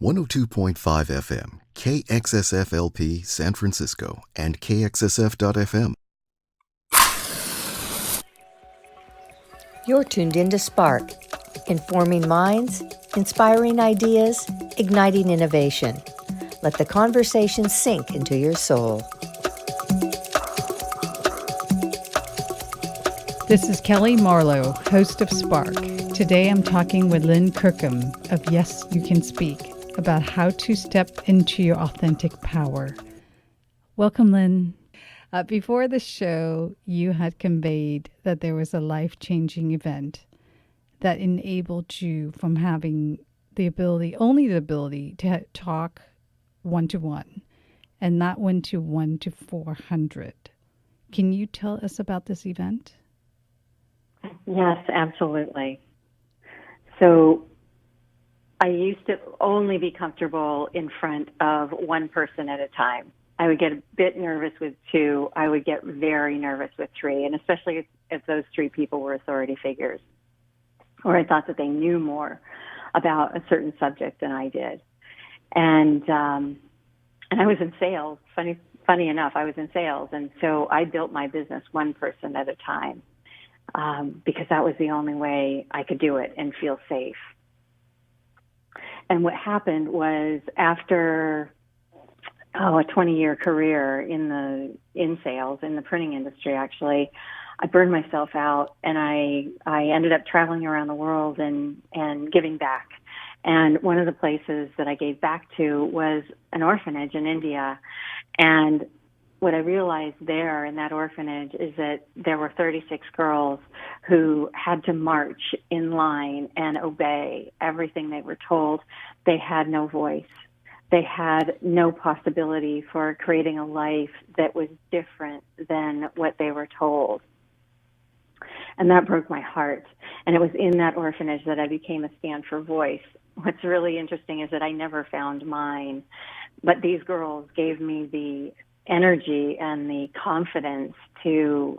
102.5 FM, KXSFLP San Francisco, and KXSF.FM. You're tuned into Spark, informing minds, inspiring ideas, igniting innovation. Let the conversation sink into your soul. This is Kelly Marlowe, host of Spark. Today I'm talking with Lynn Kirkham of Yes, You Can Speak about how to step into your authentic power. Welcome, Lynn. Before the show, you had conveyed that there was a life-changing event that enabled you from having only the ability to talk one-to-one, and that went to 1 to 400. Can you tell us about this event? Yes, absolutely. So I used to only be comfortable in front of one person at a time. I would get a bit nervous with two. I would get very nervous with three, and especially if those three people were authority figures, or I thought that they knew more about a certain subject than I did. And I was in sales. Funny enough, I was in sales, and so I built my business one person at a time because that was the only way I could do it and feel safe. And what happened was after a 20-year career in sales, in the printing industry, actually, I burned myself out, and I ended up traveling around the world and giving back. And one of the places that I gave back to was an orphanage in India. And what I realized there in that orphanage is that there were 36 girls who had to march in line and obey everything they were told. They had no voice. They had no possibility for creating a life that was different than what they were told. And that broke my heart. And it was in that orphanage that I became a stand for voice. What's really interesting is that I never found mine, but these girls gave me the energy and the confidence to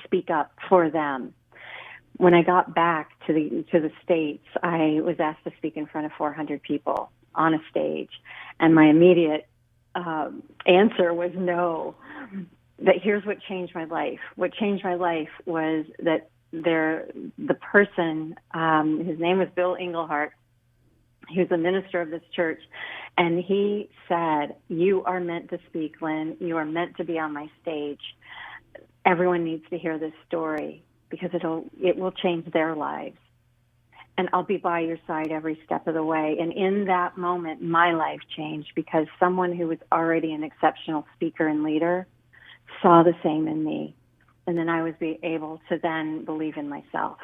speak up for them. When I got back to the States, I was asked to speak in front of 400 people on a stage, and my immediate answer was no. But here's what changed my life. What changed my life was that the person, his name was Bill Englehart. He was a minister of this church, and he said, "You are meant to speak, Lynn. You are meant to be on my stage. Everyone needs to hear this story because it will change their lives. And I'll be by your side every step of the way." And in that moment, my life changed because someone who was already an exceptional speaker and leader saw the same in me. And then I was able to then believe in myself.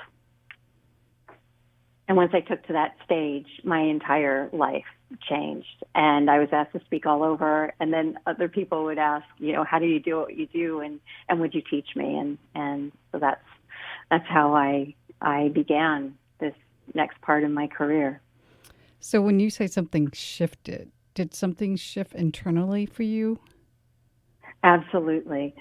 And once I took to that stage, my entire life changed. And I was asked to speak all over. And then other people would ask, how do you do what you do? And would you teach me? And so that's how I began this next part of my career. So when you say something shifted, did something shift internally for you? Absolutely.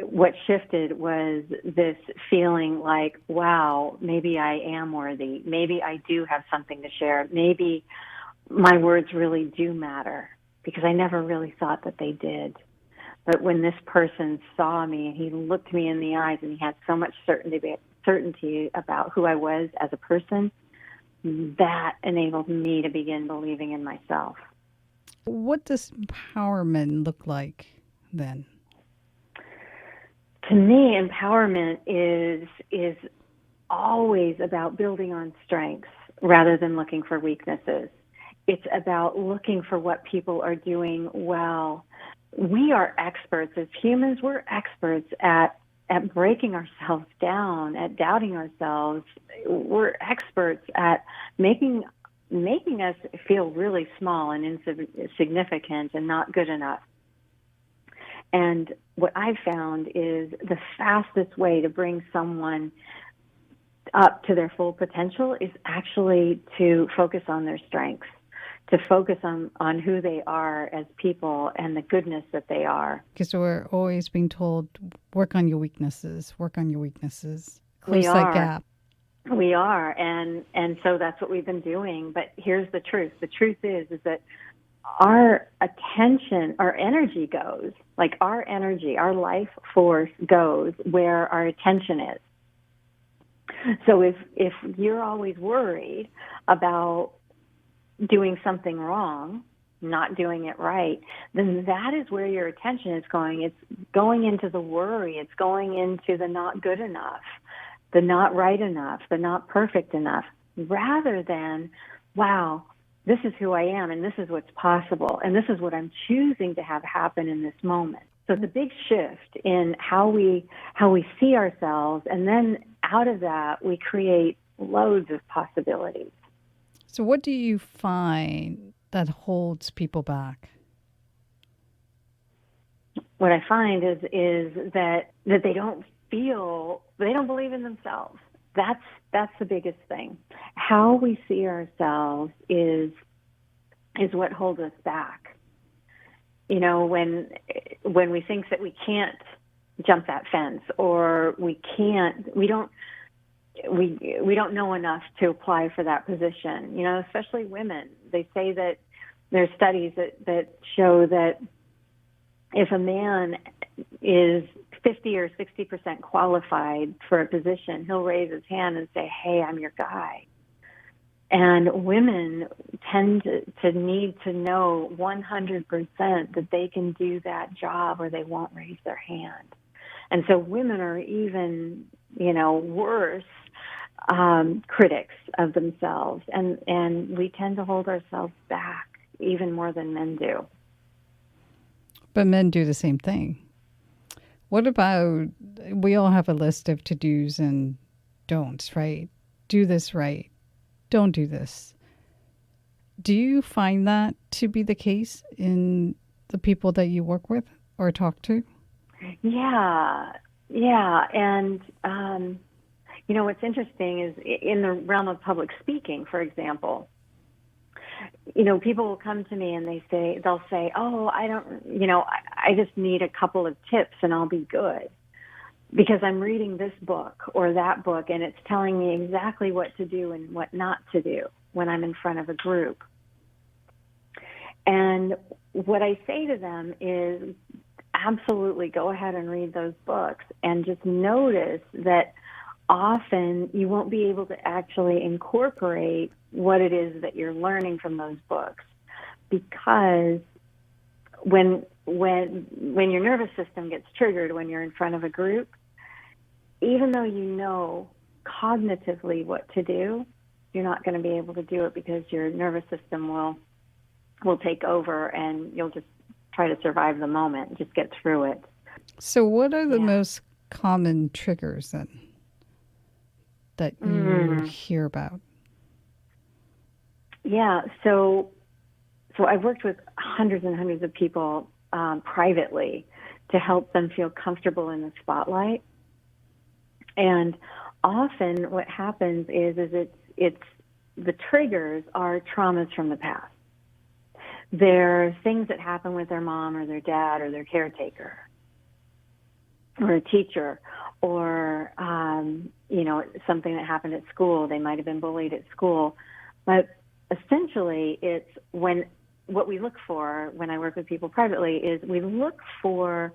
What shifted was this feeling like, wow, maybe I am worthy. Maybe I do have something to share. Maybe my words really do matter, because I never really thought that they did. But when this person saw me and he looked me in the eyes and he had so much certainty about who I was as a person, that enabled me to begin believing in myself. What does empowerment look like then? To me, empowerment is always about building on strengths rather than looking for weaknesses. It's about looking for what people are doing well. We are experts as humans. We're experts at breaking ourselves down, at doubting ourselves. We're experts at making us feel really small and insignificant and not good enough. And what I've found is the fastest way to bring someone up to their full potential is actually to focus on their strengths, to focus on who they are as people and the goodness that they are. Because we're always being told, work on your weaknesses, close We that are. gap. We are, and so that's what we've been doing. But here's the truth. The truth is that our attention, our energy goes, like our energy, our life force goes where our attention is. So if you're always worried about doing something wrong, not doing it right, then that is where your attention is going. It's going into the worry. It's going into the not good enough, the not right enough, the not perfect enough, rather than, wow, this is who I am and this is what's possible and this is what I'm choosing to have happen in this moment. So it's a big shift in how we see ourselves, and then out of that we create loads of possibilities. So what do you find that holds people back? What I find is that they don't believe in themselves. That's the biggest thing. How we see ourselves is what holds us back. You know, when we think that we can't jump that fence, or we don't know enough to apply for that position. You know, especially women. They say that there's studies that show that if a man is 50 or 60% qualified for a position, he'll raise his hand and say, "Hey, I'm your guy." And women tend to need to know 100% that they can do that job, or they won't raise their hand. And so women are even, worse critics of themselves, and we tend to hold ourselves back even more than men do. But men do the same thing. What about, we all have a list of to-dos and don'ts, right? Do this right. Don't do this. Do you find that to be the case in the people that you work with or talk to? Yeah. And, what's interesting is in the realm of public speaking, for example, people will come to me and they'll say, "Oh, I just need a couple of tips and I'll be good, because I'm reading this book or that book and it's telling me exactly what to do and what not to do when I'm in front of a group." And what I say to them is, absolutely go ahead and read those books, and just notice that often you won't be able to actually incorporate what it is that you're learning from those books, because when your nervous system gets triggered when you're in front of a group, even though you know cognitively what to do, you're not going to be able to do it, because your nervous system will take over and you'll just try to survive the moment and just get through it. So what are the most common triggers then that you hear about? Yeah, so I've worked with hundreds and hundreds of people privately to help them feel comfortable in the spotlight. And often what happens is it's the triggers are traumas from the past. They're things that happen with their mom or their dad or their caretaker or a teacher, or something that happened at school. They might have been bullied at school. But essentially, it's what we look for when I work with people privately is we look for,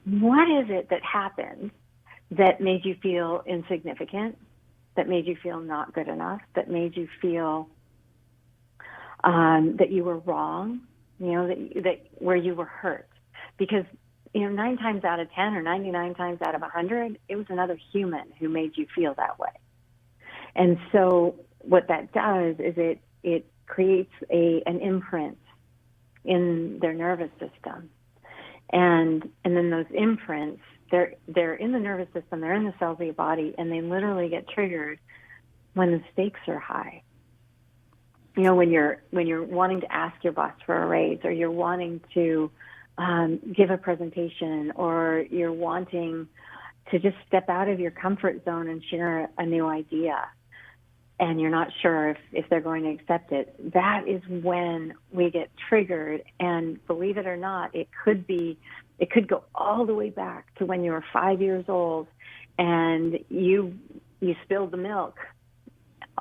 what is it that happened that made you feel insignificant, that made you feel not good enough, that made you feel that you were wrong, that where you were hurt. Because 9 times out of 10 or 99 times out of 100, it was another human who made you feel that way. And so what that does is it creates an imprint in their nervous system. And then those imprints, they're in the nervous system, they're in the cells of your body, and they literally get triggered when the stakes are high. When you're wanting to ask your boss for a raise, or you're wanting to give a presentation, or you're wanting to just step out of your comfort zone and share a new idea, and you're not sure if they're going to accept it. That is when we get triggered. And believe it or not, it could go all the way back to when you were 5 years old and you spilled the milk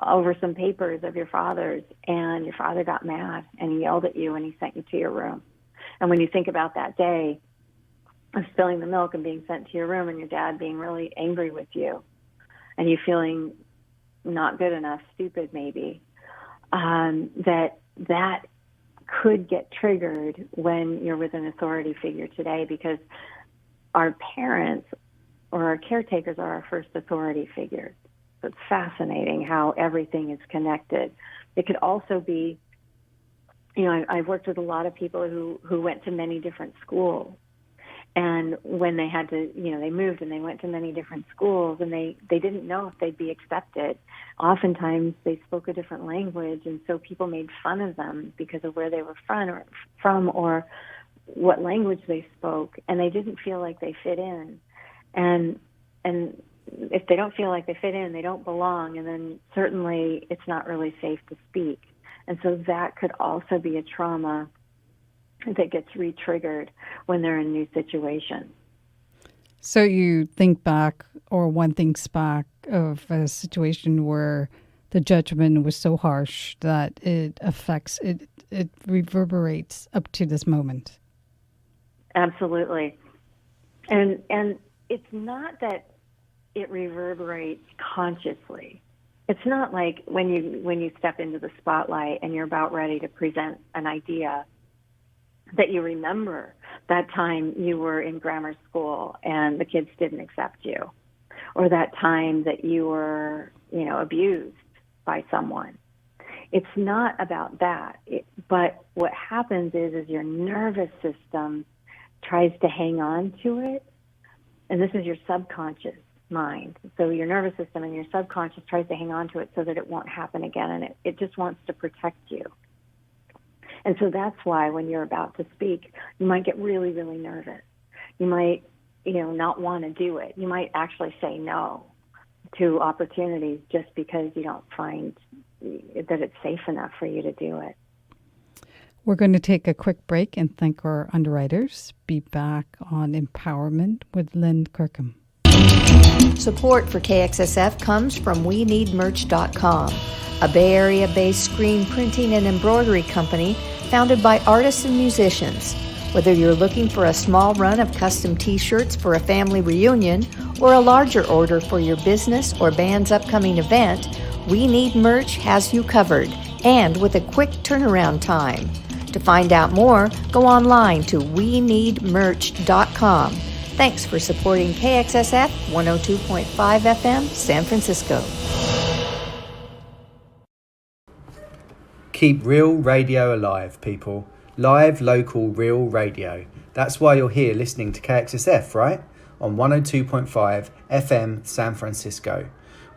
over some papers of your father's, and your father got mad and he yelled at you and he sent you to your room. And when you think about that day of spilling the milk and being sent to your room and your dad being really angry with you and you feeling not good enough, stupid maybe, that could get triggered when you're with an authority figure today, because our parents or our caretakers are our first authority figures. So it's fascinating how everything is connected. It could also be, I've worked with a lot of people who went to many different schools. And when they had to, they moved and they went to many different schools, and they didn't know if they'd be accepted. Oftentimes they spoke a different language, and so people made fun of them because of where they were from or what language they spoke, and they didn't feel like they fit in. And if they don't feel like they fit in, they don't belong, and then certainly it's not really safe to speak. And so that could also be a trauma that gets re-triggered when they're in new situations. So you think back, or one thinks back, of a situation where the judgment was so harsh that it affects, it reverberates up to this moment. Absolutely. And it's not that it reverberates consciously. It's not like when you step into the spotlight and you're about ready to present an idea that you remember that time you were in grammar school and the kids didn't accept you, or that time that you were, abused by someone. It's not about that. But what happens is your nervous system tries to hang on to it, and this is your subconscious mind. So your nervous system and your subconscious tries to hang on to it so that it won't happen again, and it just wants to protect you. And so that's why when you're about to speak, you might get really, really nervous. You might, not want to do it. You might actually say no to opportunities just because you don't find that it's safe enough for you to do it. We're going to take a quick break and thank our underwriters. Be back on Empowerment with Lynn Kirkham. Support for KXSF comes from WeNeedMerch.com, a Bay Area-based screen printing and embroidery company founded by artists and musicians. Whether you're looking for a small run of custom t-shirts for a family reunion or a larger order for your business or band's upcoming event, We Need Merch has you covered, and with a quick turnaround time. To find out more, go online to WeNeedMerch.com. Thanks for supporting KXSF 102.5 FM, San Francisco. Keep real radio alive, people. Live, local, real radio. That's why you're here listening to KXSF, right? On 102.5 FM, San Francisco.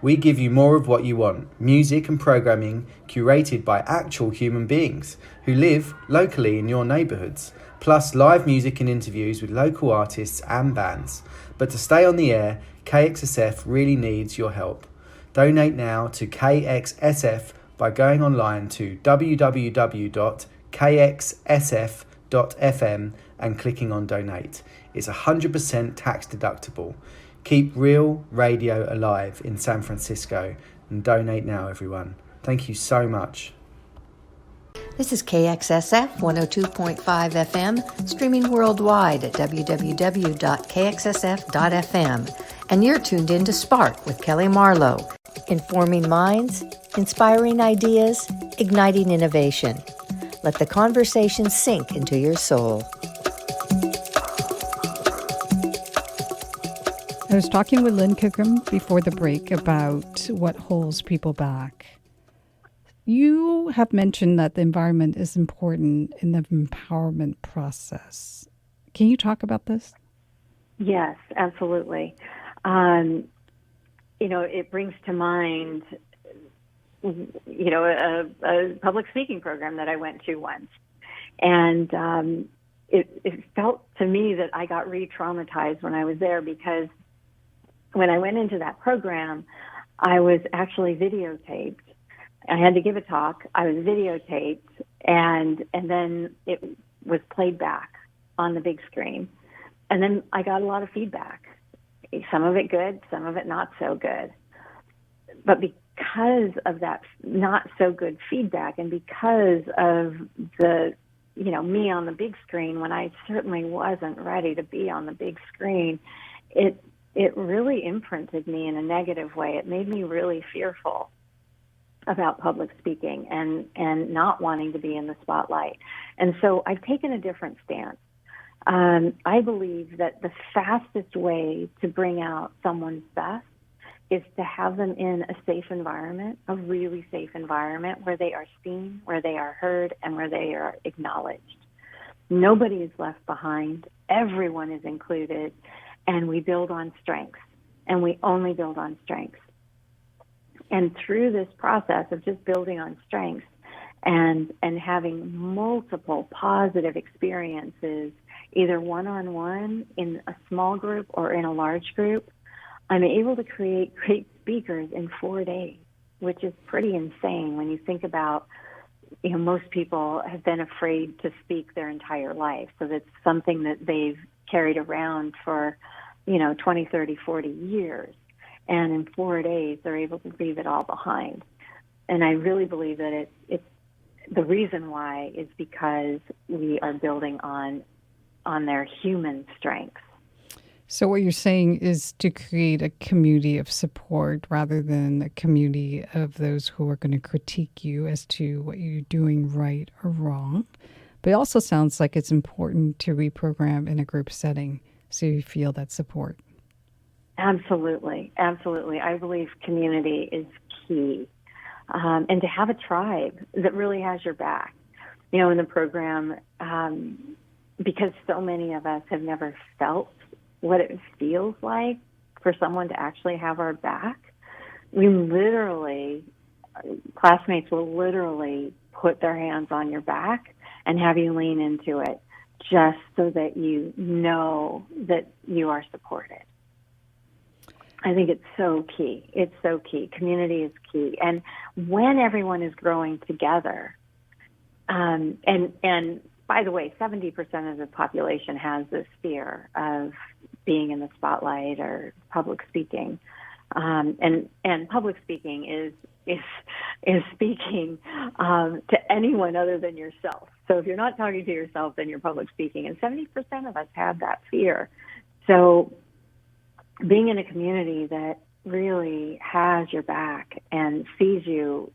We give you more of what you want. Music and programming curated by actual human beings who live locally in your neighborhoods. Plus live music and interviews with local artists and bands. But to stay on the air, KXSF really needs your help. Donate now to KXSF by going online to www.kxsf.fm and clicking on donate. It's 100% tax deductible. Keep real radio alive in San Francisco and donate now, everyone. Thank you so much. This is KXSF 102.5 FM, streaming worldwide at www.kxsf.fm. And you're tuned in to Spark with Kelly Marlowe, informing minds, inspiring ideas, igniting innovation. Let the conversation sink into your soul. I was talking with Lynn Kirkham before the break about what holds people back. You have mentioned that the environment is important in the empowerment process. Can you talk about this? Yes, absolutely. It brings to mind, a public speaking program that I went to once. And it felt to me that I got re-traumatized when I was there, because when I went into that program, I was actually videotaped. I had to give a talk. I was videotaped, and then it was played back on the big screen. And then I got a lot of feedback, some of it good, some of it not so good. But because of that not so good feedback, and because of the, me on the big screen when I certainly wasn't ready to be on the big screen, it really imprinted me in a negative way. It made me really fearful about public speaking and not wanting to be in the spotlight. And so I've taken a different stance. I believe that the fastest way to bring out someone's best is to have them in a safe environment, a really safe environment where they are seen, where they are heard, and where they are acknowledged. Nobody is left behind. Everyone is included, and we build on strengths, and we only build on strengths. And through this process of just building on strengths and having multiple positive experiences, either one-on-one in a small group or in a large group, I'm able to create great speakers in 4 days, which is pretty insane when you think about, most people have been afraid to speak their entire life. So that's something that they've carried around for, 20, 30, 40 years. And in 4 days, they're able to leave it all behind. And I really believe that it's the reason why is because we are building on their human strengths. So what you're saying is to create a community of support rather than a community of those who are going to critique you as to what you're doing right or wrong. But it also sounds like it's important to reprogram in a group setting so you feel that support. Absolutely. Absolutely. I believe community is key. And to have a tribe that really has your back. In the program, because so many of us have never felt what it feels like for someone to actually have our back, classmates will literally put their hands on your back and have you lean into it just so that you know that you are supported. I think it's so key. It's so key. Community is key. And when everyone is growing together, and by the way, 70% of the population has this fear of being in the spotlight or public speaking. And public speaking is speaking to anyone other than yourself. So if you're not talking to yourself, then you're public speaking. And 70% of us have that fear. So being in a community that really has your back and sees you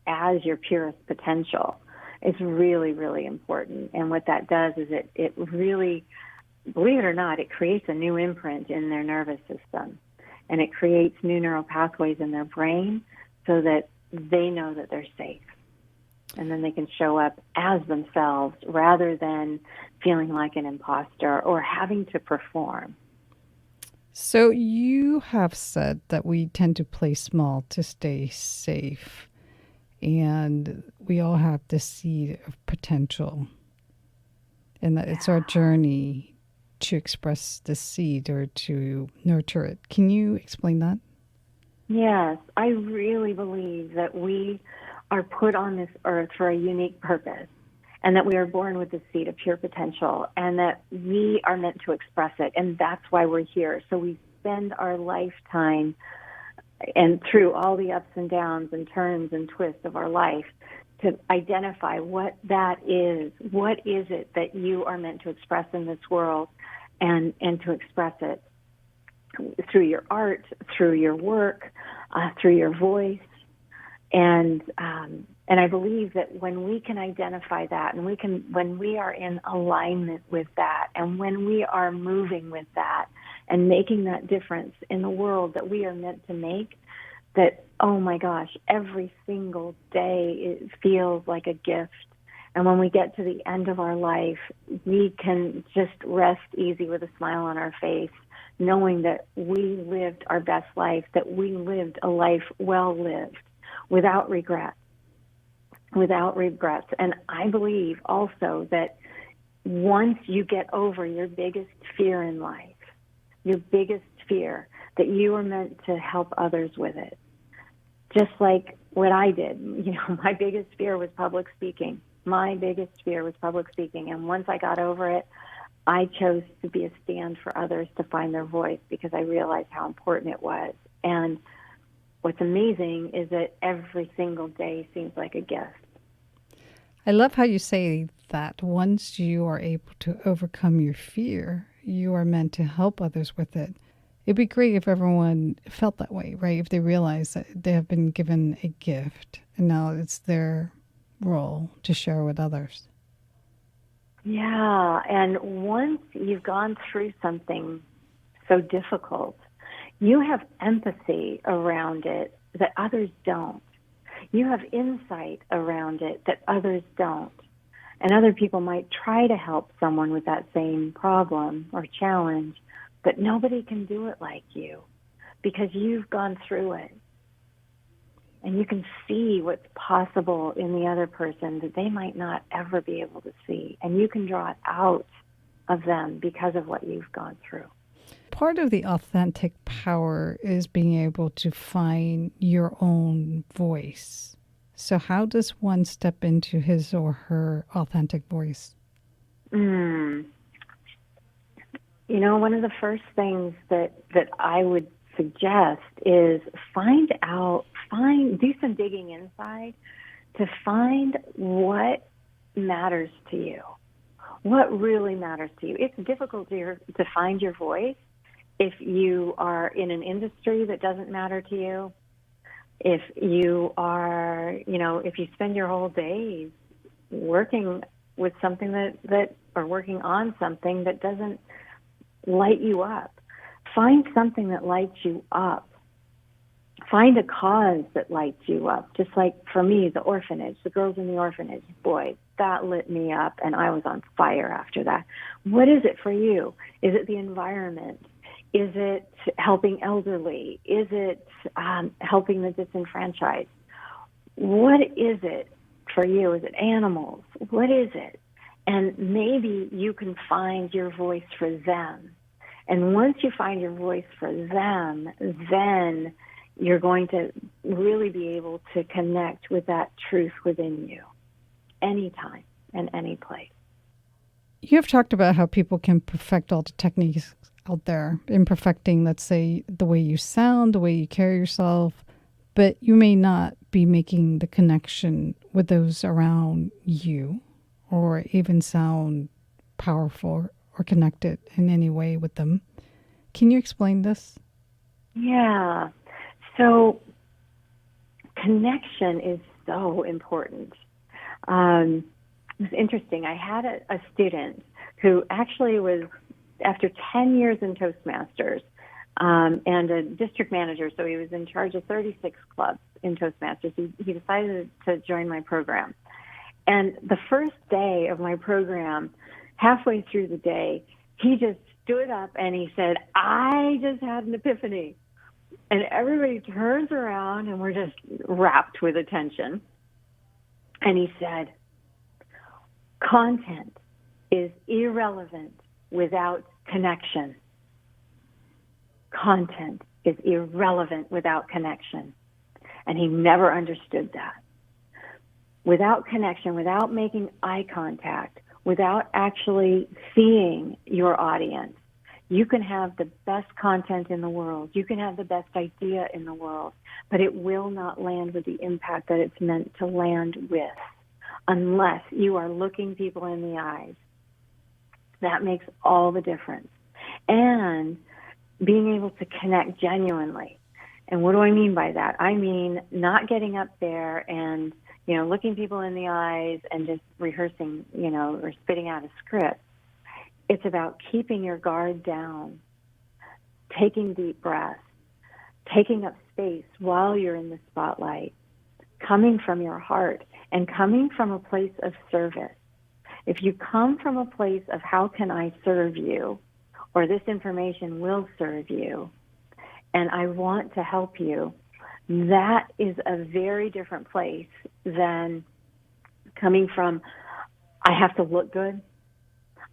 as your purest potential is really, really important. And what that does is it really, believe it or not, it creates a new imprint in their nervous system. And it creates new neural pathways in their brain so that they know that they're safe. And then they can show up as themselves rather than feeling like an imposter or having to perform. So you have said that we tend to play small to stay safe. And we all have this seed of potential. And that it's our journey to express the seed or to nurture it. Can you explain that? Yes, I really believe that we are put on this earth for a unique purpose, and that we are born with the seed of pure potential, and that we are meant to express it, and that's why we're here. So we spend our lifetime and through all the ups and downs and turns and twists of our life to identify what that is. What is it that you are meant to express in this world, and to express it through your art, through your work, through your voice. And I believe that when we can identify that, and when we are in alignment with that, and when we are moving with that and making that difference in the world that we are meant to make, that, oh my gosh, every single day it feels like a gift. And when we get to the end of our life, we can just rest easy with a smile on our face, knowing that we lived our best life, that we lived a life well lived, without regret. Without regrets. And I believe also that once you get over your biggest fear in life, your biggest fear, that you are meant to help others with it. Just like what I did. My biggest fear was public speaking. My biggest fear was public speaking. And once I got over it, I chose to be a stand for others to find their voice because I realized how important it was. And what's amazing is that every single day seems like a gift. I love how you say that once you are able to overcome your fear, you are meant to help others with it. It'd be great if everyone felt that way, right? If they realize that they have been given a gift and now it's their role to share with others. Yeah, and once you've gone through something so difficult, you have empathy around it that others don't. You have insight around it that others don't. And other people might try to help someone with that same problem or challenge, but nobody can do it like you because you've gone through it. And you can see what's possible in the other person that they might not ever be able to see. And you can draw it out of them because of what you've gone through. Part of the authentic power is being able to find your own voice. So how does one step into his or her authentic voice? You know, one of the first things that I would suggest is do some digging inside to find what matters to you, what really matters to you. It's difficult to find your voice if you are in an industry that doesn't matter to you, if you are, if you spend your whole day working with something that or working on something that doesn't light you up. Find something that lights you up. Find a cause that lights you up. Just like for me, the orphanage, the girls in the orphanage, boy, that lit me up and I was on fire after that. What is it for you? Is it the environment? Is it helping elderly? Is it helping the disenfranchised? What is it for you? Is it animals? What is it? And maybe you can find your voice for them. And once you find your voice for them, then you're going to really be able to connect with that truth within you anytime and any place. You've talked about how people can perfect all the techniques out there in perfecting, let's say, the way you sound, the way you carry yourself, but you may not be making the connection with those around you or even sound powerful or connected in any way with them. Can you explain this? Yeah. So connection is so important. It was interesting. I had a student who actually was, after 10 years in Toastmasters, and a district manager, so he was in charge of 36 clubs in Toastmasters. He decided to join my program. And the first day of my program, halfway through the day, he just stood up and he said, I just had an epiphany. And everybody turns around and we're just rapt with attention. And he said, content is irrelevant without connection. Content is irrelevant without connection. And he never understood that. Without connection, without making eye contact, without actually seeing your audience, you can have the best content in the world. You can have the best idea in the world, but it will not land with the impact that it's meant to land with unless you are looking people in the eyes. That makes all the difference. And being able to connect genuinely. And what do I mean by that? I mean not getting up there and, looking people in the eyes and just rehearsing, or spitting out a script. It's about keeping your guard down, taking deep breaths, taking up space while you're in the spotlight, coming from your heart and coming from a place of service. If you come from a place of how can I serve you, or this information will serve you, and I want to help you, that is a very different place than coming from, I have to look good.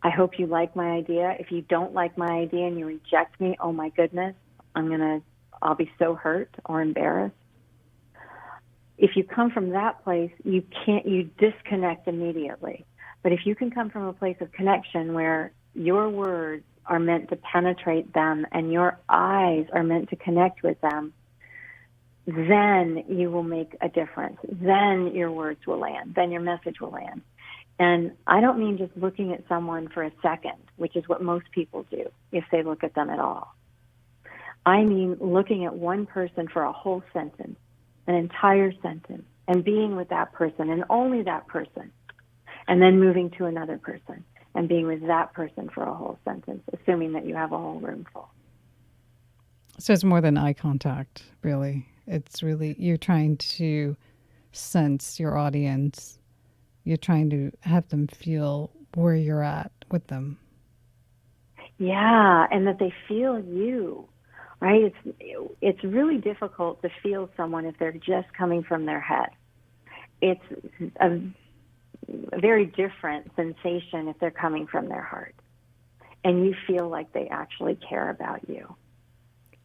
I hope you like my idea. If you don't like my idea and you reject me, oh my goodness, I'll be so hurt or embarrassed. If you come from that place, you disconnect immediately. But if you can come from a place of connection where your words are meant to penetrate them and your eyes are meant to connect with them, then you will make a difference. Then your words will land. Then your message will land. And I don't mean just looking at someone for a second, which is what most people do if they look at them at all. I mean looking at one person for a whole sentence, an entire sentence, and being with that person and only that person, and then moving to another person and being with that person for a whole sentence, assuming that you have a whole room full. So it's more than eye contact, really. It's really, you're trying to sense your audience. You're trying to have them feel where you're at with them. Yeah, and that they feel you, right? It's really difficult to feel someone if they're just coming from their head. It's a very different sensation if they're coming from their heart and you feel like they actually care about you.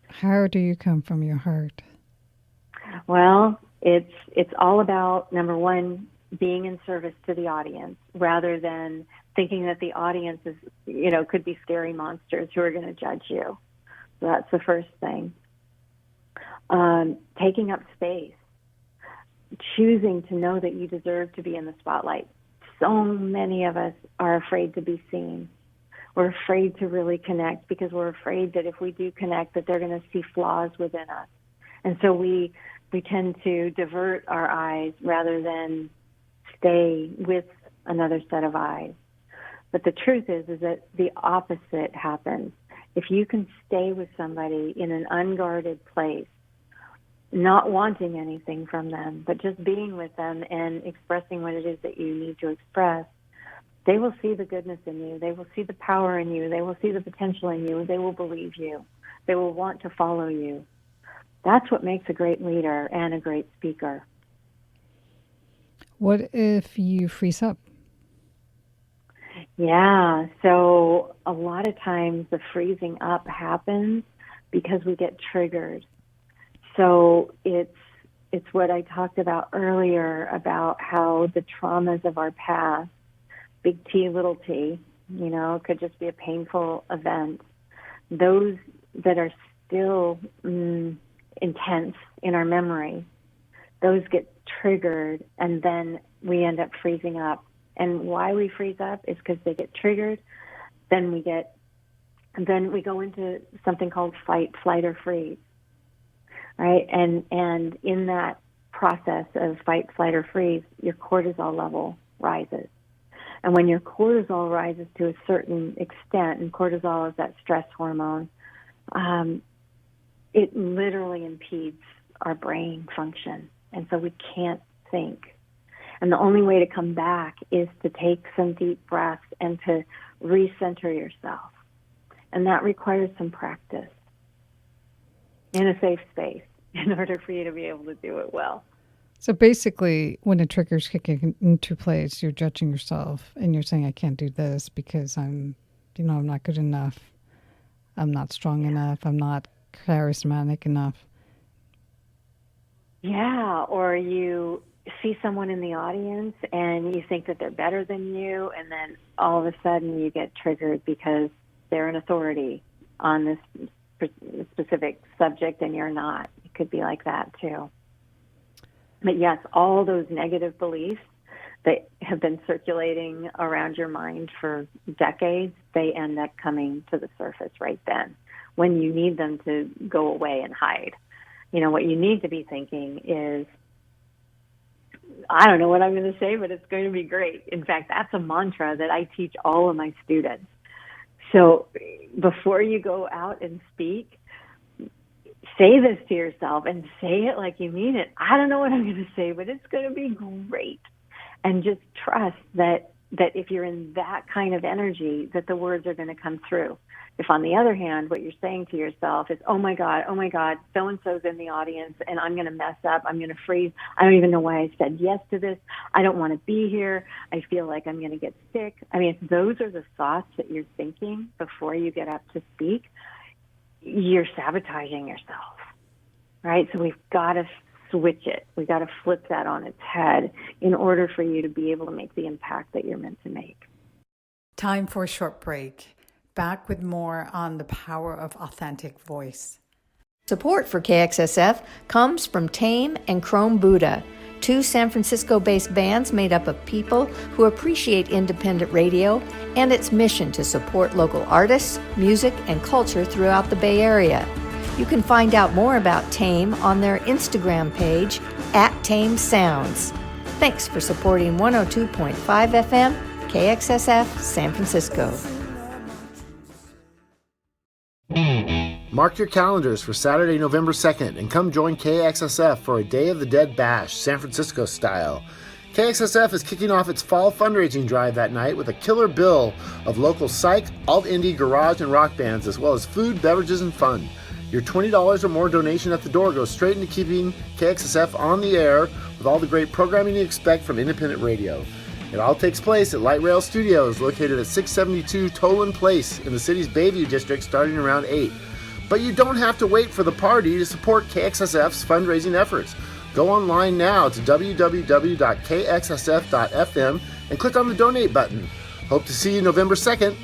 How do you come from your heart? Well, it's all about, number one, being in service to the audience rather than thinking that the audience is, could be scary monsters who are going to judge you. So that's the first thing. Taking up space, choosing to know that you deserve to be in the spotlight. So many of us are afraid to be seen. We're afraid to really connect because we're afraid that if we do connect, that they're going to see flaws within us. And so we tend to divert our eyes rather than stay with another set of eyes. But the truth is that the opposite happens. If you can stay with somebody in an unguarded place, not wanting anything from them, but just being with them and expressing what it is that you need to express, they will see the goodness in you. They will see the power in you. They will see the potential in you. They will believe you. They will want to follow you. That's what makes a great leader and a great speaker. What if you freeze up? Yeah, so a lot of times the freezing up happens because we get triggered. So it's what I talked about earlier about how the traumas of our past, big T, little t, could just be a painful event. Those that are still intense in our memory, those get triggered, and then we end up freezing up. And why we freeze up is because they get triggered. Then we go into something called fight, flight, or freeze, right? And in that process of fight, flight, or freeze, your cortisol level rises. And when your cortisol rises to a certain extent, and cortisol is that stress hormone, it literally impedes our brain function. And so we can't think. And the only way to come back is to take some deep breaths and to recenter yourself. And that requires some practice in a safe space in order for you to be able to do it well. So basically, when a trigger's kicking into place, you're judging yourself and you're saying, I can't do this because I'm not good enough. I'm not strong enough. I'm not charismatic enough. Yeah, or you see someone in the audience and you think that they're better than you, and then all of a sudden you get triggered because they're an authority on this specific subject and you're not. It could be like that too. But yes, all those negative beliefs that have been circulating around your mind for decades, they end up coming to the surface right then when you need them to go away and hide. What you need to be thinking is, I don't know what I'm going to say, but it's going to be great. In fact, that's a mantra that I teach all of my students. So before you go out and speak, say this to yourself and say it like you mean it. I don't know what I'm going to say, but it's going to be great. And just trust that if you're in that kind of energy, that the words are going to come through. If, on the other hand, what you're saying to yourself is, oh my God, so-and-so's in the audience and I'm going to mess up, I'm going to freeze, I don't even know why I said yes to this, I don't want to be here, I feel like I'm going to get sick. I mean, if those are the thoughts that you're thinking before you get up to speak, you're sabotaging yourself, right? So we've got to switch it. We've got to flip that on its head in order for you to be able to make the impact that you're meant to make. Time for a short break. Back with more on the power of authentic voice. Support for KXSF comes from Tame and Chrome Buddha, two San Francisco-based bands made up of people who appreciate independent radio and its mission to support local artists, music, and culture throughout the Bay Area. You can find out more about Tame on their Instagram page, @TameSounds. Thanks for supporting 102.5 FM, KXSF, San Francisco. Mark your calendars for Saturday, November 2nd, and come join KXSF for a Day of the Dead Bash, San Francisco style. KXSF is kicking off its fall fundraising drive that night with a killer bill of local psych, alt-indie, garage, and rock bands, as well as food, beverages, and fun. Your $20 or more donation at the door goes straight into keeping KXSF on the air with all the great programming you expect from independent radio. It all takes place at Light Rail Studios, located at 672 Toland Place in the city's Bayview district, starting around 8. But you don't have to wait for the party to support KXSF's fundraising efforts. Go online now to www.kxsf.fm and click on the donate button. Hope to see you November 2nd.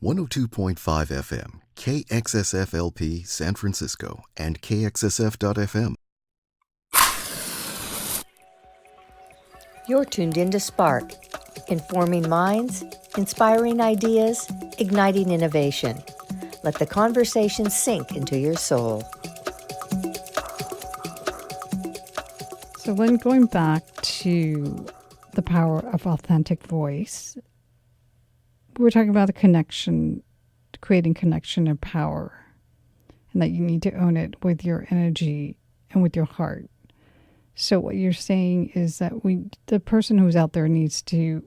102.5 FM, KXSF LP San Francisco, and KXSF.FM. You're tuned into Spark, informing minds, inspiring ideas, igniting innovation. Let the conversation sink into your soul. So when going back to the power of authentic voice, we're talking about the connection, creating connection and power, and that you need to own it with your energy and with your heart. So what you're saying is that the person who's out there needs to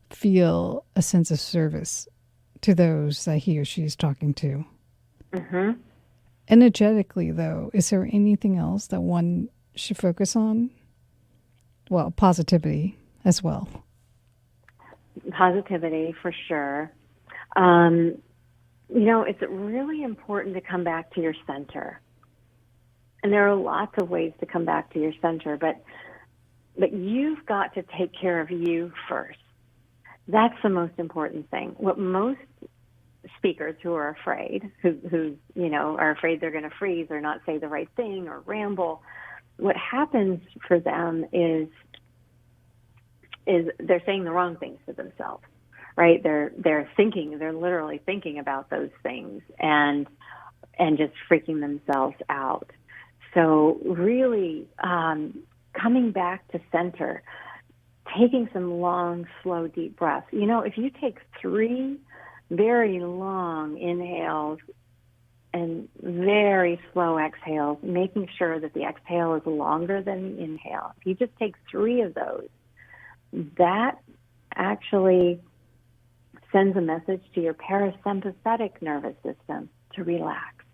feel a sense of service to those that he or she is talking to. Mm-hmm. Energetically, though, is there anything else that one should focus on? Well, positivity as well. Positivity, for sure. It's really important to come back to your center. And there are lots of ways to come back to your center, but you've got to take care of you first. That's the most important thing. What most speakers who are afraid, who are afraid they're going to freeze or not say the right thing or ramble, what happens for them is they're saying the wrong things to themselves, right? They're literally thinking about those things and just freaking themselves out. So really coming back to center, taking some long, slow, deep breaths. If you take 3 very long inhales and very slow exhales, making sure that the exhale is longer than the inhale. If you just take 3 of those, that actually sends a message to your parasympathetic nervous system to relax.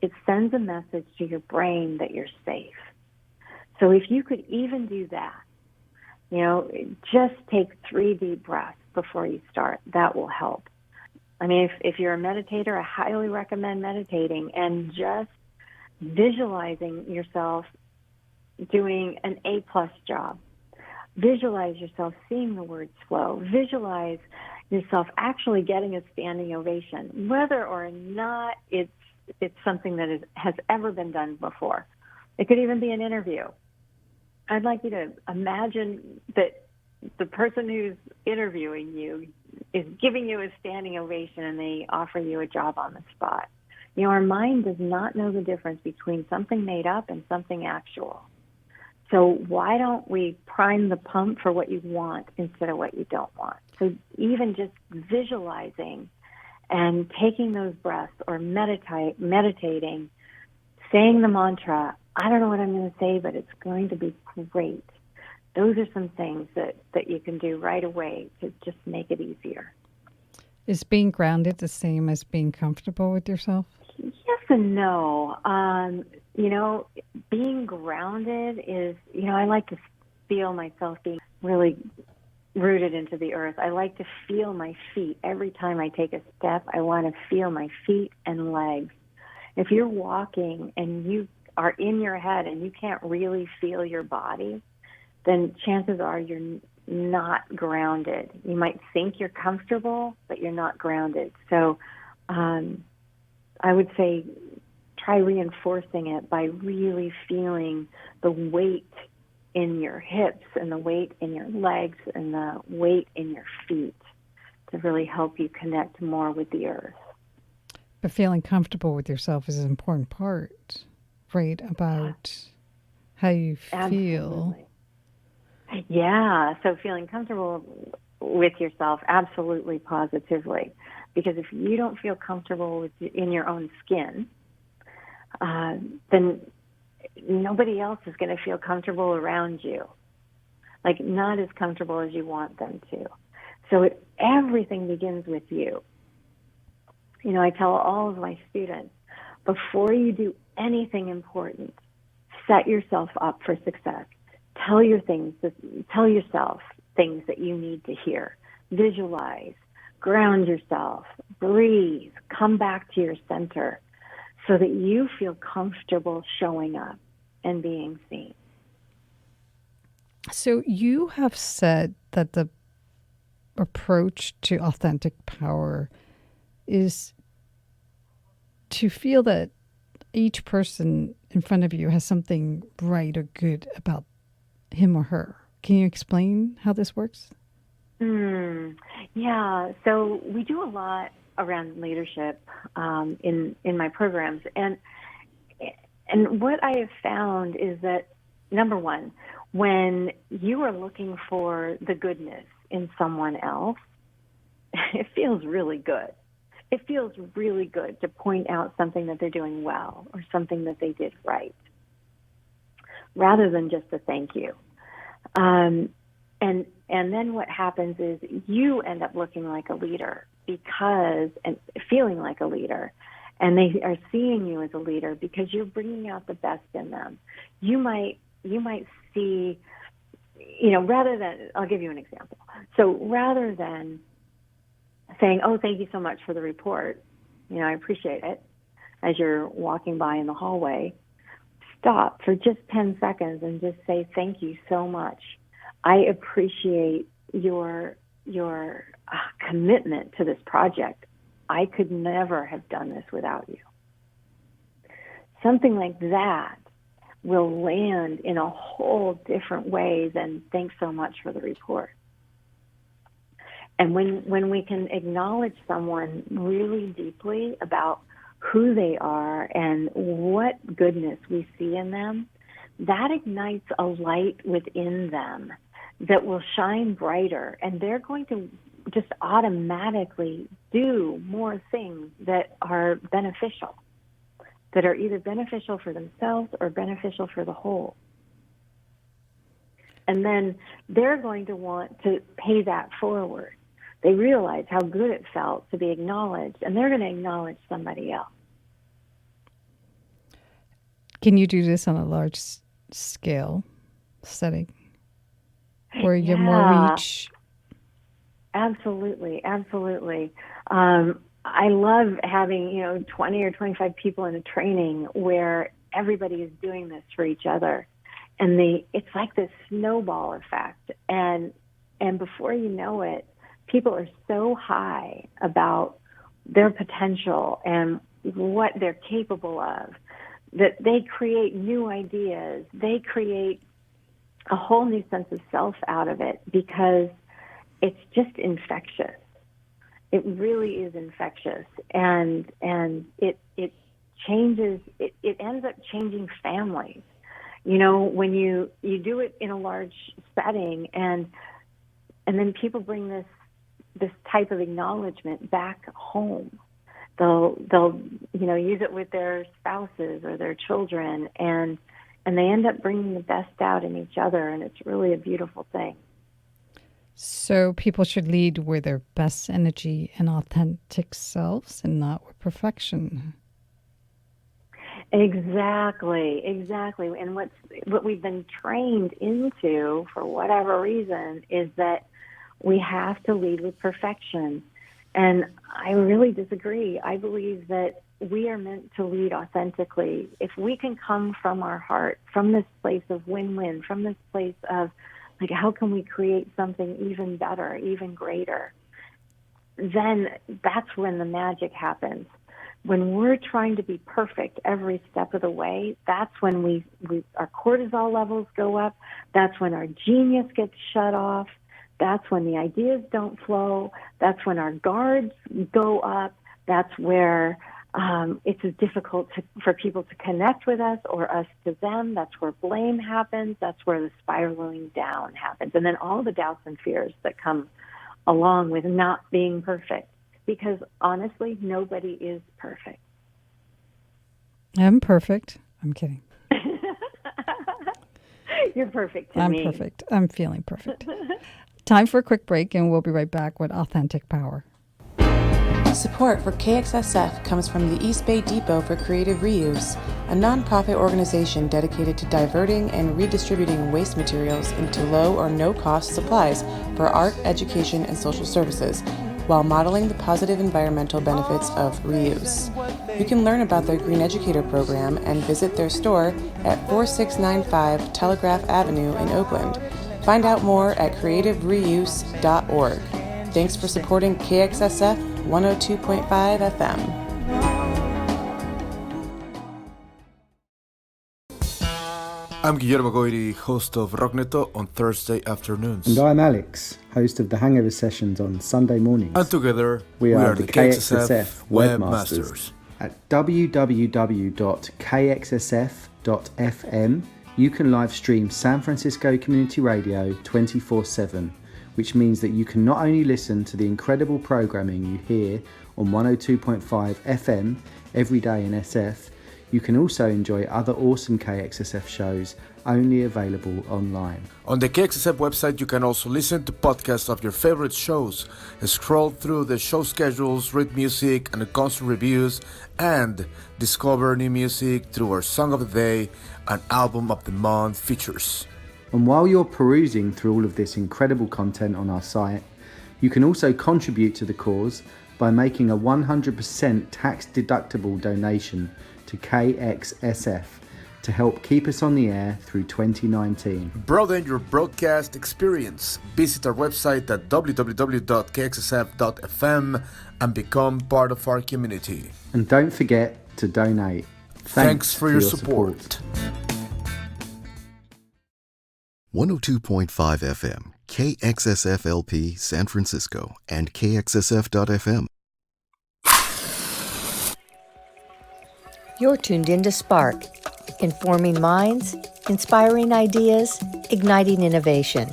It sends a message to your brain that you're safe. So if you could even do that, just take 3 deep breaths before you start. That will help. I mean, if you're a meditator, I highly recommend meditating and just visualizing yourself doing an A+ job. Visualize yourself seeing the words flow. Visualize yourself actually getting a standing ovation, whether or not it's something that has ever been done before. It could even be an interview. I'd like you to imagine that the person who's interviewing you is giving you a standing ovation and they offer you a job on the spot. Our mind does not know the difference between something made up and something actual. So why don't we prime the pump for what you want instead of what you don't want? So even just visualizing and taking those breaths or meditating, saying the mantra, I don't know what I'm going to say, but it's going to be great. Those are some things that you can do right away to just make it easier. Is being grounded the same as being comfortable with yourself? Yes and no. Being grounded is, I like to feel myself being really rooted into the earth. I like to feel my feet. Every time I take a step, I want to feel my feet and legs. If you're walking and you are in your head and you can't really feel your body, then chances are you're not grounded. You might think you're comfortable, but you're not grounded. So I would say try reinforcing it by really feeling the weight in your hips and the weight in your legs and the weight in your feet to really help you connect more with the earth. But feeling comfortable with yourself is an important part, right? About how you feel. Absolutely. Yeah, so feeling comfortable with yourself, absolutely, positively. Because if you don't feel comfortable in your own skin, then nobody else is going to feel comfortable around you. Like, not as comfortable as you want them to. So everything begins with you. You know, I tell all of my students, before you do anything important, set yourself up for success. Tell yourself things that you need to hear. Visualize, ground yourself, breathe, come back to your center so that you feel comfortable showing up and being seen. So you have said that the approach to authentic power is to feel that each person in front of you has something right or good about him or her. Can you explain how this works? Yeah, so we do a lot around leadership in my programs, and what I have found is that, number one, when you are looking for the goodness in someone else, it feels really good. It feels really good to point out something that they're doing well or something that they did right, rather than just a thank you. And then what happens is you end up looking like a leader and feeling like a leader, and they are seeing you as a leader because you're bringing out the best in them. You might see, rather than, I'll give you an example. So rather than saying, "Oh, thank you so much for the report, I appreciate it," as you're walking by in the hallway, stop for just 10 seconds and just say, "Thank you so much. I appreciate your commitment to this project. I could never have done this without you." Something like that will land in a whole different way than "thanks so much for the report." And when we can acknowledge someone really deeply about who they are and what goodness we see in them, that ignites a light within them that will shine brighter, and they're going to just automatically do more things that are beneficial, that are either beneficial for themselves or beneficial for the whole. And then they're going to want to pay that forward. They realize how good it felt to be acknowledged, and they're going to acknowledge somebody else. Can you do this on a large scale setting where you get more reach? Absolutely. I love having 20 or 25 people in a training where everybody is doing this for each other, and it's like this snowball effect. And before you know it, people are so high about their potential and what they're capable of that they create new ideas. They create a whole new sense of self out of it because it's just infectious. It really is infectious, and it changes. It ends up changing families. When you do it in a large setting, and then people bring this type of acknowledgement back home. They'll use it with their spouses or their children, and they end up bringing the best out in each other, and it's really a beautiful thing. So people should lead with their best energy and authentic selves and not with perfection. Exactly. And what we've been trained into, for whatever reason, is that we have to lead with perfection. And I really disagree. I believe that we are meant to lead authentically. If we can come from our heart, from this place of win-win, from this place of, like, how can we create something even better, even greater, then that's when the magic happens. when we're trying to be perfect every step of the way, that's when our cortisol levels go up. That's when our genius gets shut off. That's when the ideas don't flow. That's when our guards go up. That's where it's difficult for people to connect with us or us to them. That's where blame happens. That's where the spiraling down happens. And then all the doubts and fears that come along with not being perfect. Because honestly, nobody is perfect. I'm perfect. I'm kidding. You're perfect to I'm me. perfect. I'm feeling perfect. Time for a quick break, and we'll be right back with Authentic Power. Support for KXSF comes from the East Bay Depot for Creative Reuse, a nonprofit organization dedicated to diverting and redistributing waste materials into low or no-cost supplies for art, education, and social services, while modeling the positive environmental benefits of reuse. You can learn about their Green Educator program and visit their store at 4695 Telegraph Avenue in Oakland. Find out more at creativereuse.org. Thanks for supporting KXSF 102.5 FM. I'm Guillermo Goiri, host of Rockneto on Thursday afternoons. And I'm Alex, host of the Hangover Sessions on Sunday mornings. And together, we are the KXSF Webmasters. At www.kxsf.fm, you can live stream San Francisco Community Radio 24/7, which means that you can not only listen to the incredible programming you hear on 102.5 FM every day in SF, you can also enjoy other awesome KXSF shows only available online. On the KXSF website, you can also listen to podcasts of your favorite shows, scroll through the show schedules, read music and concert reviews, and discover new music through our Song of the Day and Album of the Month features. And while you're perusing through all of this incredible content on our site, you can also contribute to the cause by making a 100% tax-deductible donation to KXSF to help keep us on the air through 2019. Broaden your broadcast experience. Visit our website at www.kxsf.fm and become part of our community. And don't forget to donate. Thanks for your support. 102.5 FM, KXSF-LP San Francisco, and KXSF.FM. You're tuned into Spark, informing minds, inspiring ideas, igniting innovation.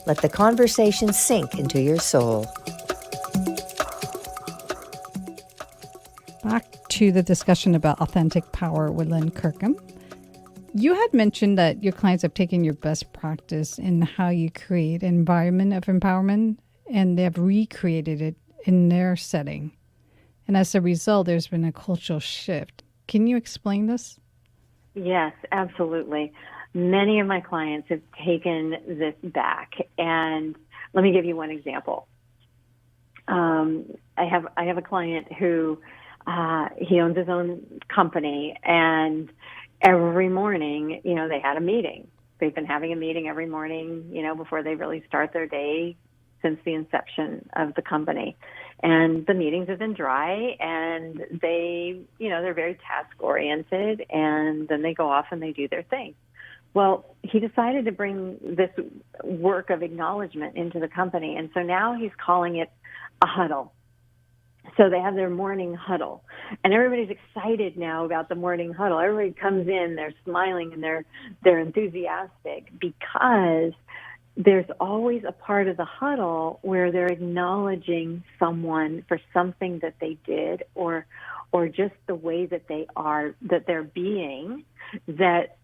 Let the conversation sink into your soul. Back to the discussion about authentic power with Lynn Kirkham. You had mentioned that your clients have taken your best practice in how you create an environment of empowerment, and they have recreated it in their setting. And as a result, there's been a cultural shift. Can you explain this? Yes, absolutely. Many of my clients have taken this back, and let me give you one example. I have a client who he owns his own company, and every morning, they had a meeting. They've been having a meeting every morning, before they really start their day since the inception of the company. And the meetings have been dry, and they're very task-oriented, and then they go off and they do their thing. Well, he decided to bring this work of acknowledgement into the company, and so now he's calling it a huddle. So they have their morning huddle, and everybody's excited now about the morning huddle. Everybody comes in, they're smiling, and they're enthusiastic because there's always a part of the huddle where they're acknowledging someone for something that they did or just the way that they are, that they're being, that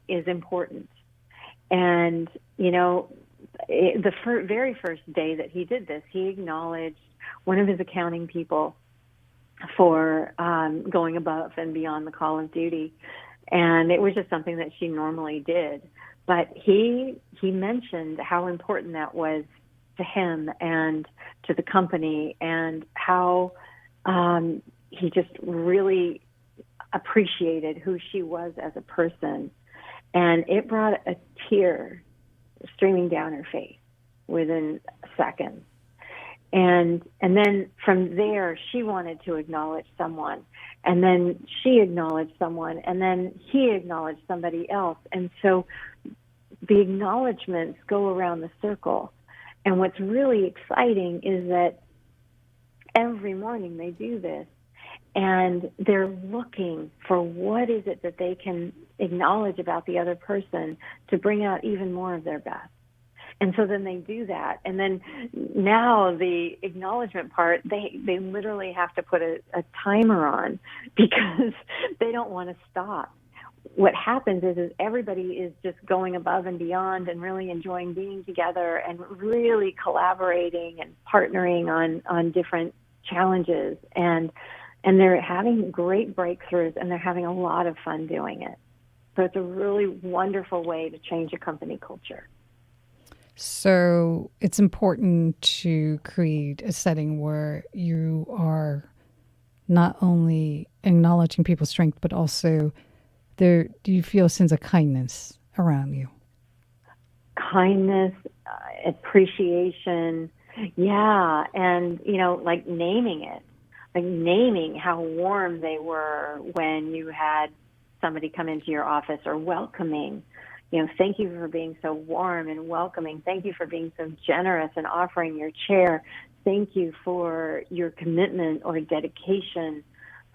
is important. And, the very first day that he did this, he acknowledged one of his accounting people for going above and beyond the call of duty. And it was just something that she normally did. But he mentioned how important that was to him and to the company, and how he just really appreciated who she was as a person. And it brought a tear streaming down her face within seconds. And then from there, she wanted to acknowledge someone. And then she acknowledged someone. And then he acknowledged somebody else. And so the acknowledgments go around the circle. And what's really exciting is that every morning they do this. And they're looking for what is it that they can acknowledge about the other person to bring out even more of their best. And so then they do that. And then now the acknowledgement part, they literally have to put a timer on because they don't want to stop. What happens is everybody is just going above and beyond and really enjoying being together and really collaborating and partnering on different challenges. And they're having great breakthroughs, and they're having a lot of fun doing it. So it's a really wonderful way to change a company culture. So it's important to create a setting where you are not only acknowledging people's strength, but also do you feel a sense of kindness around you? Kindness, appreciation, yeah, and, like naming it. Like naming how warm they were when you had somebody come into your office, or welcoming, thank you for being so warm and welcoming. Thank you for being so generous and offering your chair. Thank you for your commitment or dedication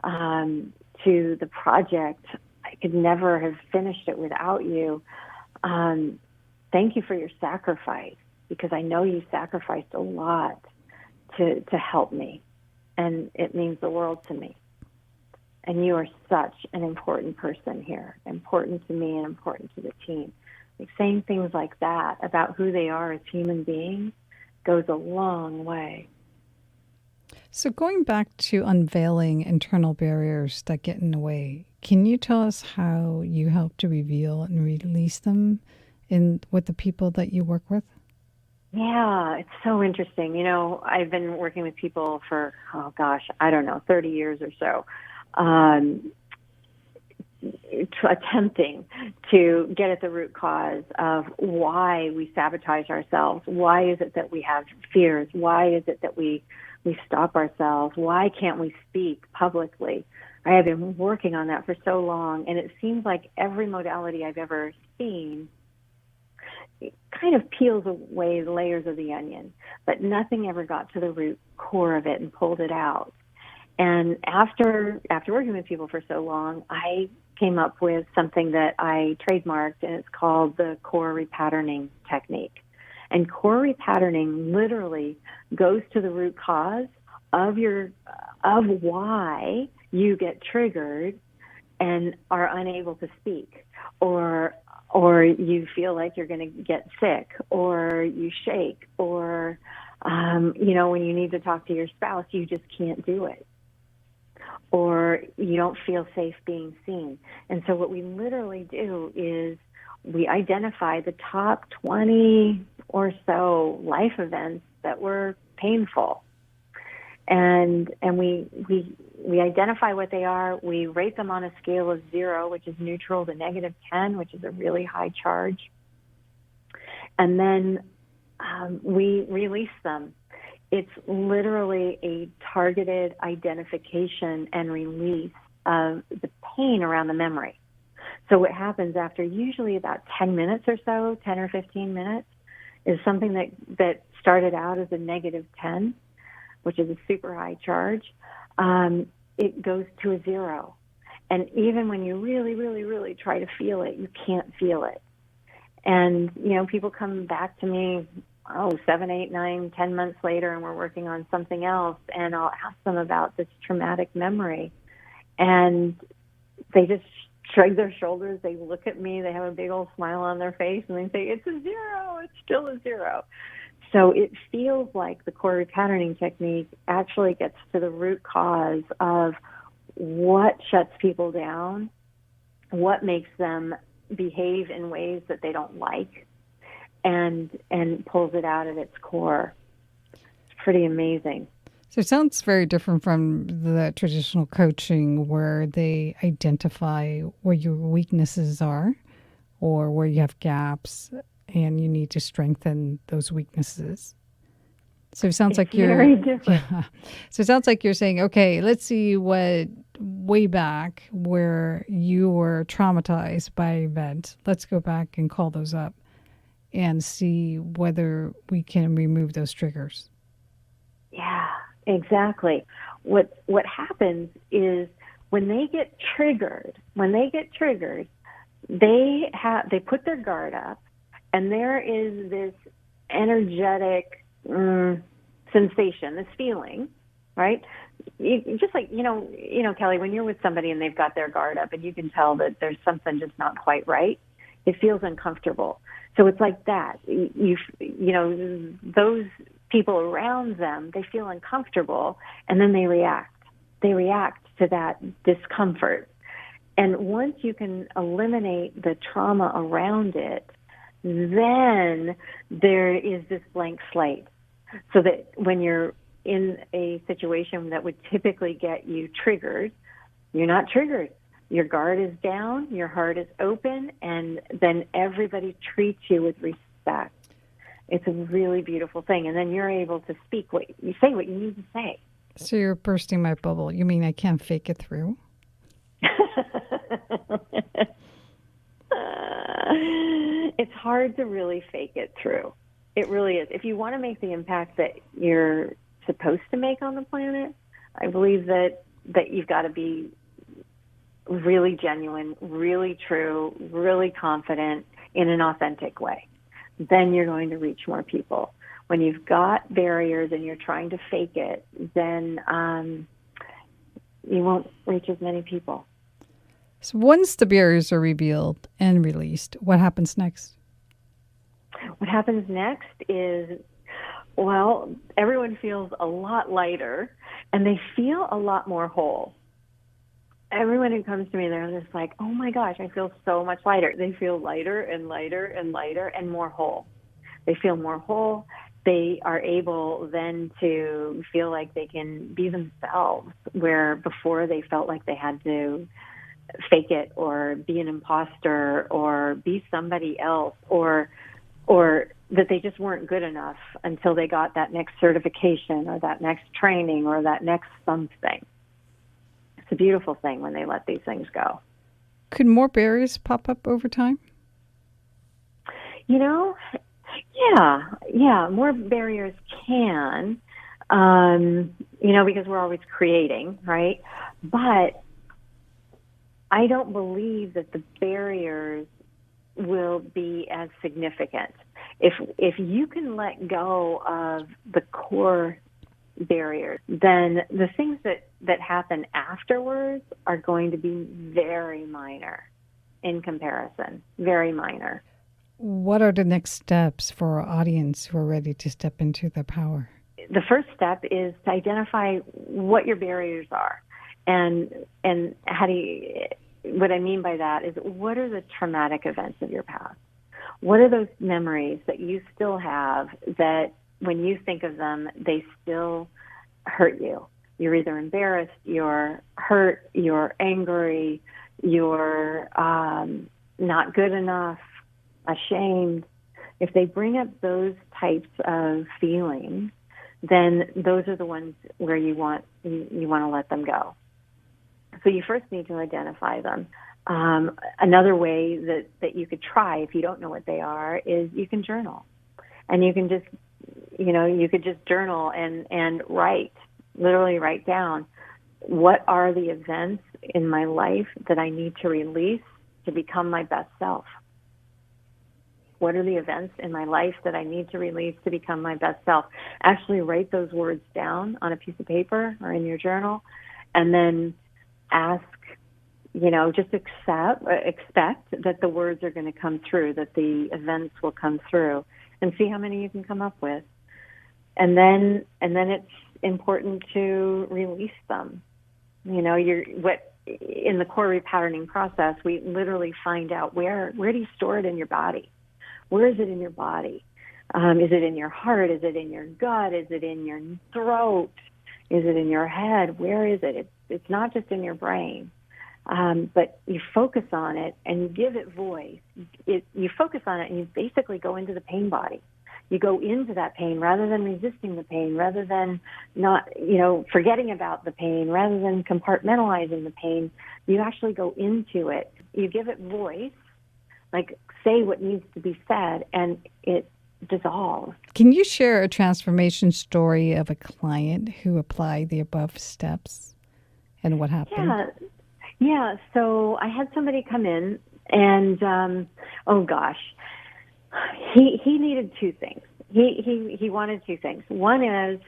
to the project. I could never have finished it without you. Thank you for your sacrifice, because I know you sacrificed a lot to help me. And it means the world to me. And you are such an important person here, important to me and important to the team. Like saying things like that about who they are as human beings goes a long way. So going back to unveiling internal barriers that get in the way, can you tell us how you help to reveal and release them with the people that you work with? Yeah, it's so interesting. I've been working with people for, 30 years or so, attempting to get at the root cause of why we sabotage ourselves. Why is it that we have fears? Why is it that we stop ourselves? Why can't we speak publicly? I have been working on that for so long, and it seems like every modality I've ever seen, it kind of peels away the layers of the onion, but nothing ever got to the root core of it and pulled it out. And after working with people for so long, I came up with something that I trademarked, and it's called the core repatterning technique. And core repatterning literally goes to the root cause of why you get triggered and are unable to speak, or you feel like you're going to get sick, or you shake, or, when you need to talk to your spouse, you just can't do it, or you don't feel safe being seen. And so what we literally do is we identify the top 20 or so life events that were painful. And we identify what they are. We rate them on a scale of 0, which is neutral, to -10, which is a really high charge. And then we release them. It's literally a targeted identification and release of the pain around the memory. So what happens after usually about 10 minutes or so, 10 or 15 minutes, is something that started out as a -10, which is a super high charge. It goes to a 0. And even when you really, really, really try to feel it, you can't feel it. And, people come back to me, 7, 8, 9, 10 months later, and we're working on something else, and I'll ask them about this traumatic memory. And they just shrug their shoulders, they look at me, they have a big old smile on their face, and they say, it's a 0, it's still a 0. So it feels like the core repatterning technique actually gets to the root cause of what shuts people down, what makes them behave in ways that they don't like, and pulls it out at its core. It's pretty amazing. So it sounds very different from the traditional coaching where they identify where your weaknesses are or where you have gaps and you need to strengthen those weaknesses. So it sounds like very different. Yeah. So it sounds like you're saying, okay, let's see what way back where you were traumatized by event. Let's go back and call those up and see whether we can remove those triggers. Yeah, exactly. What happens is when they get triggered, they put their guard up, and there is this energetic sensation, this feeling, right? Just like Kelly, when you're with somebody and they've got their guard up, and you can tell that there's something just not quite right, it feels uncomfortable. So it's like that. Those people around them, they feel uncomfortable, and then they react. They react to that discomfort. And once you can eliminate the trauma around it, then there is this blank slate. So that when you're in a situation that would typically get you triggered, you're not triggered. Your guard is down, your heart is open, and then everybody treats you with respect. It's a really beautiful thing. And then you're able to speak what you need to say. So you're bursting my bubble. You mean I can't fake it through? It's hard to really fake it through. It really is. If you want to make the impact that you're supposed to make on the planet, I believe that you've got to be really genuine, really true, really confident in an authentic way. Then you're going to reach more people. When you've got barriers and you're trying to fake it, then you won't reach as many people. So once the barriers are revealed and released, what happens next? What happens next is, well, everyone feels a lot lighter, and they feel a lot more whole. Everyone who comes to me, they're just like, oh my gosh, I feel so much lighter. They feel lighter and lighter and lighter and more whole. They feel more whole. They are able then to feel like they can be themselves, where before they felt like they had to fake it or be an imposter or be somebody else, or that they just weren't good enough until they got that next certification or that next training or that next something. It's a beautiful thing when they let these things go. Could more barriers pop up over time? Yeah, more barriers can, because we're always creating, right? But I don't believe that the barriers will be as significant. If you can let go of the core barriers, then the things that happen afterwards are going to be very minor in comparison, very minor. What are the next steps for our audience who are ready to step into their power? The first step is to identify what your barriers are, and how do you, what I mean by that is, what are the traumatic events of your past? What are those memories that you still have that when you think of them, they still hurt you? You're either embarrassed, you're hurt, you're angry, you're not good enough, ashamed. If they bring up those types of feelings, then those are the ones where you want to let them go. So you first need to identify them. Another way that you could try, if you don't know what they are, is you can journal. And you can just, you could just journal and literally write down, what are the events in my life that I need to release to become my best self? What are the events in my life that I need to release to become my best self? Actually write those words down on a piece of paper or in your journal, and then ask, just expect that the words are going to come through, that the events will come through, and see how many you can come up with. And then it's important to release them. In the core repatterning process, we literally find out where do you store it in your body? Where is it in your body? Is it in your heart? Is it in your gut? Is it in your throat? Is it in your head? Where is it? It's not just in your brain. But you focus on it and you give it voice. You focus on it and you basically go into the pain body. You go into that pain rather than resisting the pain, rather than not, forgetting about the pain, rather than compartmentalizing the pain. You actually go into it. You give it voice, like say what needs to be said, and it dissolves. Can you share a transformation story of a client who applied the above steps and what happened? Yeah. So I had somebody come in, and he needed two things. He wanted two things. One is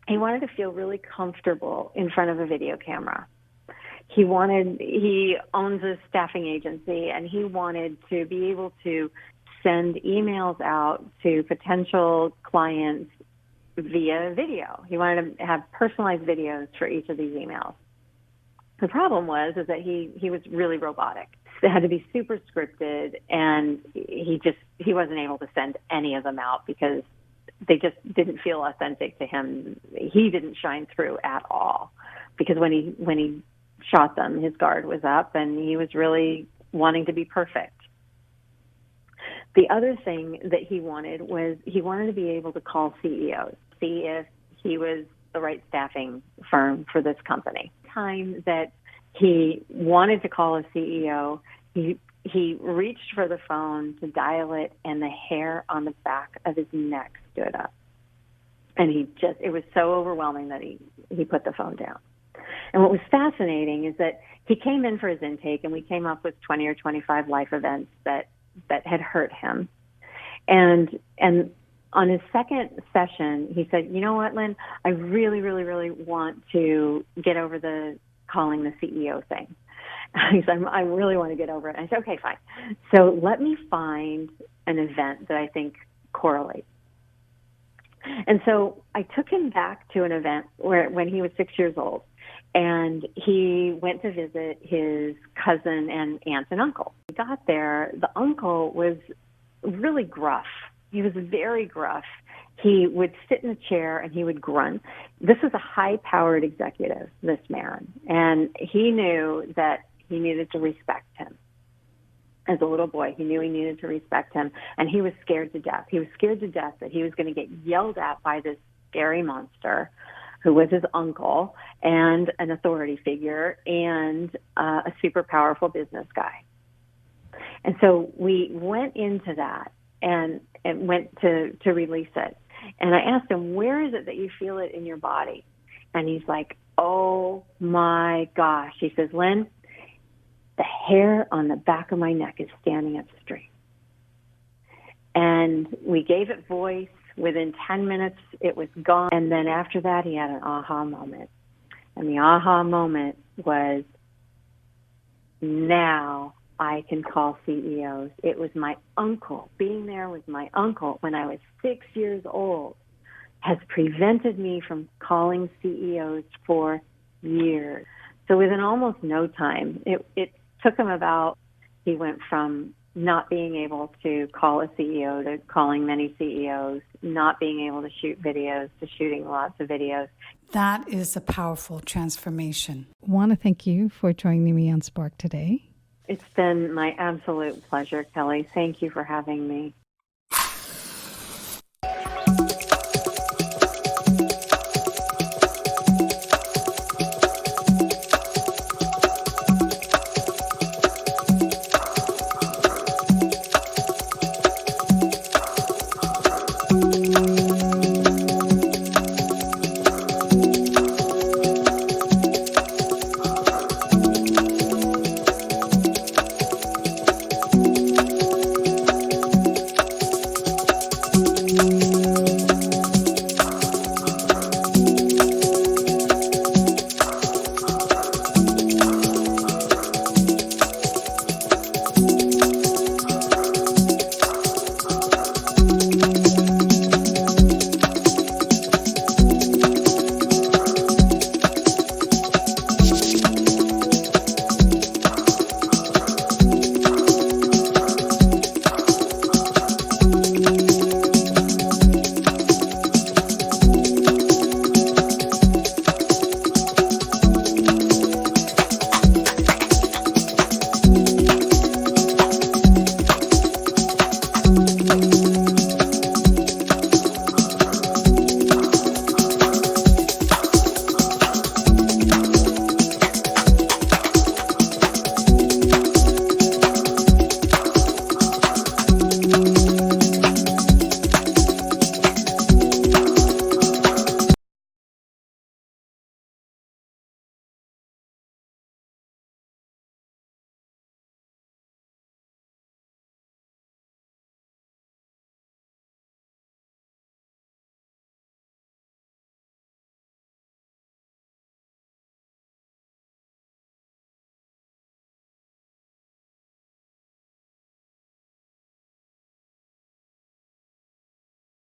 he wanted to feel really comfortable in front of a video camera. He owns a staffing agency, and he wanted to be able to send emails out to potential clients via video. He wanted to have personalized videos for each of these emails. The problem was that he was really robotic. It had to be super scripted, and he wasn't able to send any of them out because they just didn't feel authentic to him. He didn't shine through at all because when he shot them, his guard was up, and he was really wanting to be perfect. The other thing that he wanted was he wanted to be able to call CEOs, see if he was the right staffing firm for this company. Time that he wanted to call a CEO, he reached for the phone to dial it, and the hair on the back of his neck stood up. And it was so overwhelming that he put the phone down. And what was fascinating is that he came in for his intake, and we came up with 20 or 25 life events that had hurt him. And on his second session, he said, "You know what, Lynn? I really, really, really want to get over the calling the CEO thing." He said, "I really want to get over it." I said, "Okay, fine. So let me find an event that I think correlates." And so I took him back to an event when he was 6 years old, and he went to visit his cousin and aunt and uncle. He got there. The uncle was really gruff. He was very gruff. He would sit in a chair and he would grunt. This was a high-powered executive, this man, and he knew that he needed to respect him. As a little boy, he knew he needed to respect him, and he was scared to death. He was scared to death that he was going to get yelled at by this scary monster who was his uncle and an authority figure and a super powerful business guy. And so we went into that and went to release it. And I asked him, "Where is it that you feel it in your body?" And he's like, "Oh my gosh." He says, "Lynn, the hair on the back of my neck is standing up straight." And we gave it voice. Within 10 minutes, it was gone. And then after that, he had an aha moment. And the aha moment was, now I can call CEOs. It was my uncle. Being there with my uncle when I was 6 years old has prevented me from calling CEOs for years. So within almost no time, it took him he went from not being able to call a CEO to calling many CEOs, not being able to shoot videos to shooting lots of videos. That is a powerful transformation. I want to thank you for joining me on Spark today. It's been my absolute pleasure, Kelly. Thank you for having me.